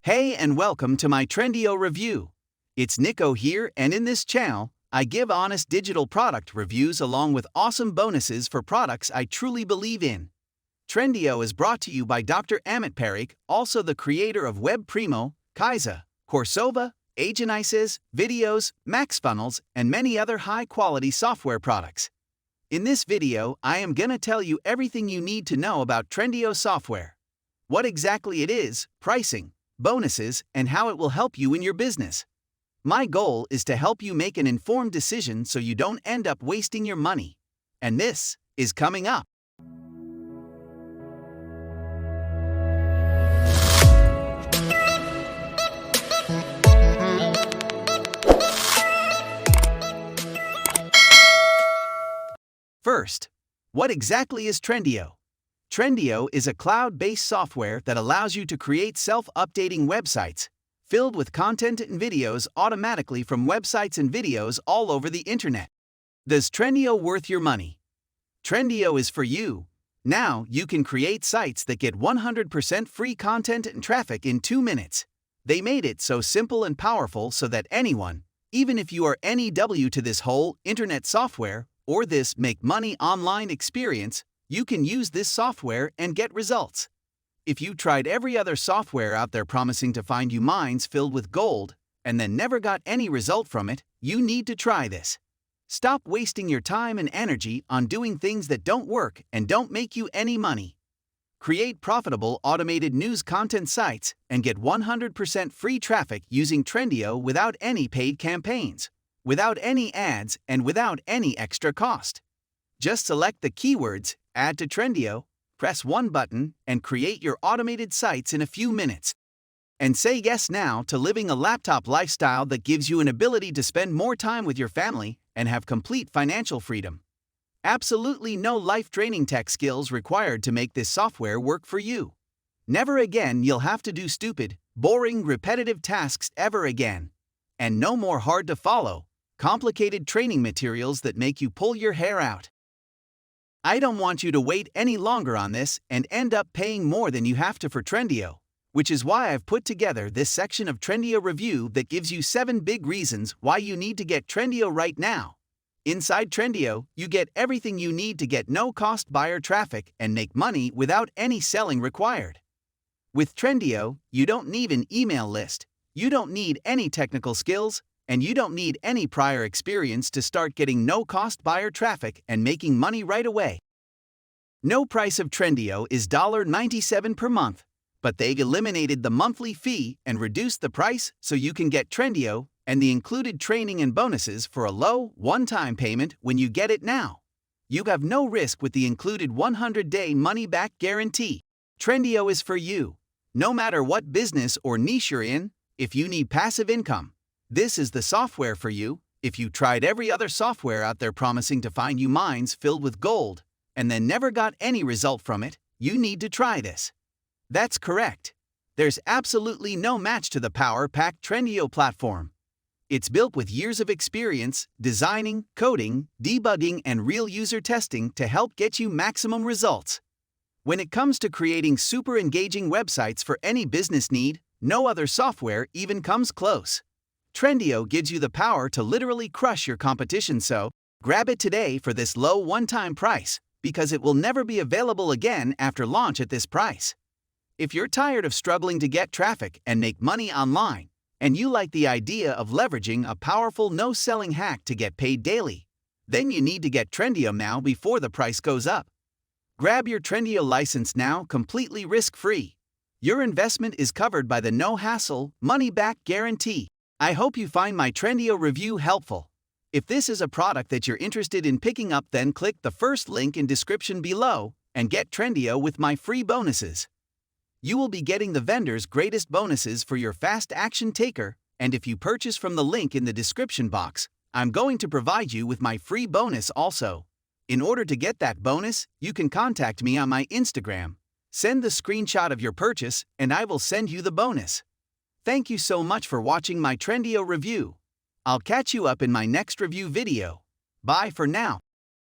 Hey and welcome to my Trendio review. It's Nico here, and in this channel, I give honest digital product reviews along with awesome bonuses for products I truly believe in. Trendio is brought to you by Dr. Amit Parikh, also the creator of Web Primo, Kaiza, Coursova, Agenices, Videos, MaxFunnels, and many other high-quality software products. In this video, I am gonna tell you everything you need to know about Trendio Software. What exactly it is, pricing, bonuses, and how it will help you in your business. My goal is to help you make an informed decision so you don't end up wasting your money. And this is coming up. First, what exactly is Trendio? Trendio is a cloud-based software that allows you to create self-updating websites, filled with content and videos automatically from websites and videos all over the internet. Does Trendio worth your money? Trendio is for you. Now you can create sites that get 100% free content and traffic in 2 minutes. They made it so simple and powerful so that anyone, even if you are NEW to this whole internet software or this make money online experience, you can use this software and get results. If you tried every other software out there promising to find you mines filled with gold and then never got any result from it, you need to try this. Stop wasting your time and energy on doing things that don't work and don't make you any money. Create profitable automated news content sites and get 100% free traffic using Trendio without any paid campaigns, without any ads, and without any extra cost. Just select the keywords, Add to Trendio, press one button, and create your automated sites in a few minutes. And say yes now to living a laptop lifestyle that gives you an ability to spend more time with your family and have complete financial freedom. Absolutely no life-draining tech skills required to make this software work for you. Never again you'll have to do stupid, boring, repetitive tasks ever again. And no more hard-to-follow, complicated training materials that make you pull your hair out. I don't want you to wait any longer on this and end up paying more than you have to for Trendio, which is why I've put together this section of Trendio review that gives you 7 big reasons why you need to get Trendio right now. Inside Trendio, you get everything you need to get no-cost buyer traffic and make money without any selling required. With Trendio, you don't need an email list, you don't need any technical skills, and you don't need any prior experience to start getting no-cost buyer traffic and making money right away. No price of Trendio is $97 per month, but they've eliminated the monthly fee and reduced the price so you can get Trendio and the included training and bonuses for a low, one-time payment when you get it now. You have no risk with the included 100-day money-back guarantee. Trendio is for you. No matter what business or niche you're in, if you need passive income, this is the software for you. If you tried every other software out there promising to find you mines filled with gold and then never got any result from it, you need to try this. That's correct. There's absolutely no match to the power-packed Trendio platform. It's built with years of experience, designing, coding, debugging, and real user testing to help get you maximum results. When it comes to creating super engaging websites for any business need, no other software even comes close. Trendio gives you the power to literally crush your competition, so grab it today for this low one-time price, because it will never be available again after launch at this price. If you're tired of struggling to get traffic and make money online, and you like the idea of leveraging a powerful no-selling hack to get paid daily, then you need to get Trendio now before the price goes up. Grab your Trendio license now completely risk-free. Your investment is covered by the no-hassle, money-back guarantee. I hope you find my Trendio review helpful. If this is a product that you're interested in picking up, then click the first link in description below and get Trendio with my free bonuses. You will be getting the vendor's greatest bonuses for your fast action taker, and if you purchase from the link in the description box, I'm going to provide you with my free bonus also. In order to get that bonus, you can contact me on my Instagram. Send the screenshot of your purchase and I will send you the bonus. Thank you so much for watching my Trendio review. I'll catch you up in my next review video. Bye for now.